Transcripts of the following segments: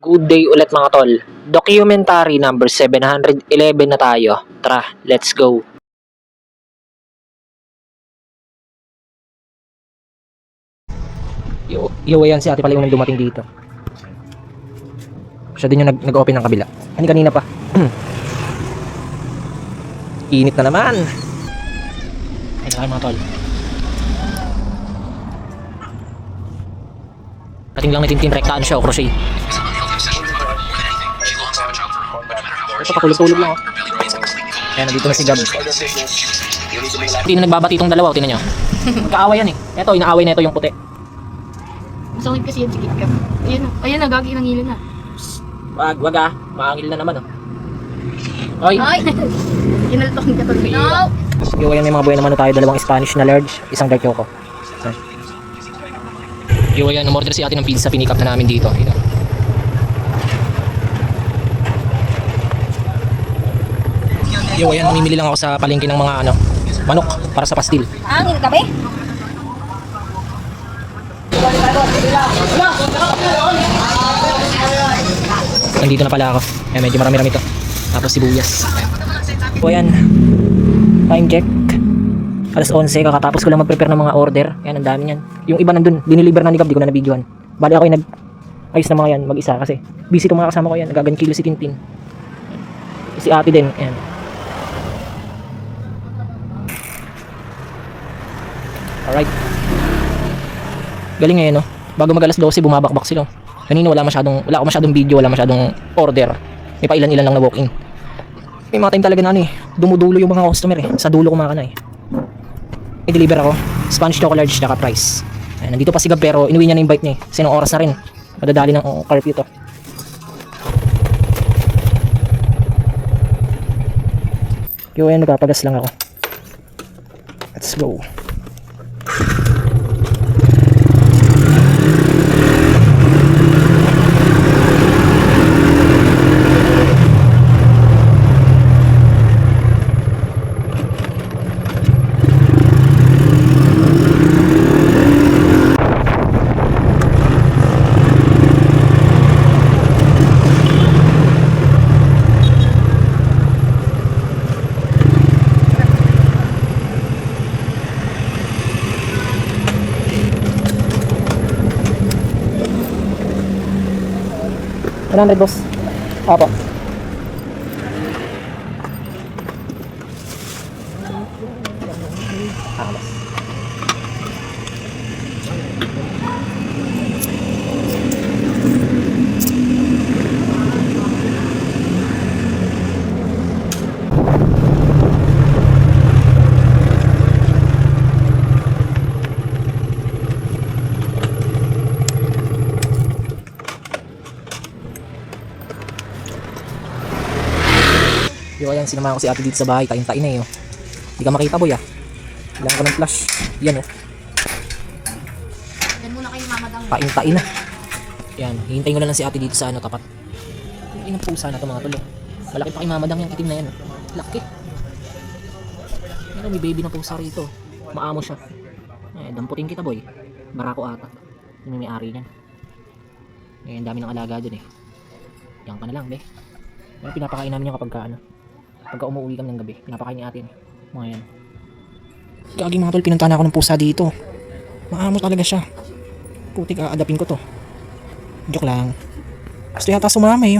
Good day ulit mga tol. Documentary number 711 na tayo. Tara, let's go. Ayan si ate pala yung dumating dito. Siya din yung nag-open ng kabila. Kanina pa. Init na naman. Ayun na mga tol. Ating lang natin rektaan siya o crochet. Ito pakulog-tulog lang oh. Ayan, nandito na si Gab. Hindi na nagbabati itong dalawa, tingnan nyo. Magkaaway yan eh. Ito, inaaway na ito yung puti. Masakit kasi yan si Kit Kat. Ayan na, gagi ng hilo na. Wag ah, maangil na naman oh. Oy! Ay! Ginaltok ang katol. No! Yung ayan may mga buhay naman tayo, dalawang Spanish na large, isang dark choco. Yung ayan, umorder si ate ng pizza, pinick up na namin dito. Yung ayan, mamimili lang ako sa palengke ng mga manok para sa pastil. Angin ka ba? Nandito na pala ako. Medyo marami-rami to. Tapos sibuyas. So ayan, time check. Alas 11, kakatapos ko lang mag-prepare ng mga order. Ayan, ang dami niyan. Yung iba nandun, diniliver na ni Gab, di ko na nabidyohan. Bali ako yung nag-ayos na mga yan, mag-isa kasi busy itong mga kasama ko yan. Nagagan-kilo si Tintin. Si ate din, ayan. Alright. Galing ngayon, no? Bago mag alas 12, bumabakbak sila. Kanina wala ako masyadong video, wala masyadong order. May pa ilan-ilan lang na walk-in. May mga time talaga na dumudulo yung mga customer eh. Sa dulo kumakana eh. I-deliver ako. Spanish choco large tsaka price. Ayan, nandito pa si Gab pero inuwi niya na yung bike niya eh. Kasi nung oras na rin. Madadali ng curfew to. Yo, ayan, nagpapagas lang ako. Let's go. $100 boss. Apo. Boss. Yo, ayan, sinamahan ko si ate dito sa bahay. Tain-tain na eh. Hindi ka makita boy ah. Kailangan ko ng flash. Yan oh. Yan muna kayo mamadang. Tain-tain na. Yan, hihintayin ko na lang si ate dito sa tapat. Yung inang pusa na ito mga tulo. Malaki pa kay mamadang yung itim na yan. Laki. Pero may baby na pusa rito. Maamo siya. Damputin kita boy. Barako ata. Yung may ari niyan. Ang dami ng alaga dun eh. Yan ka na lang be. Pero pinapakain namin yung pagka umuwi kami ng gabi, pinapakain ni ate mga yan. Gagi mga tol, pinuntahan ako ng pusa dito. Maamo talaga siya. Putik, aadapin ko to. Joke lang. Gusto yata sumama eh.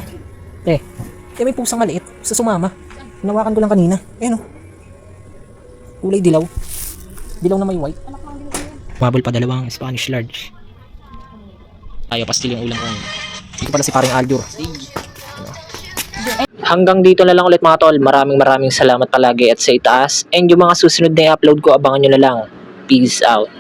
May pusang maliit sa sumama. Hinawakan ko lang kanina. Ayan oh. Kulay dilaw. Dilaw na may white. Mabol pa dalawang Spanish large. Tayo pastil yung ulam ko. Ito pala si paring Aljur. Hanggang dito na lang ulit mga tol. Maraming salamat palagi at sa itaas. And yung mga susunod na i-upload ko, abangan nyo na lang. Peace out.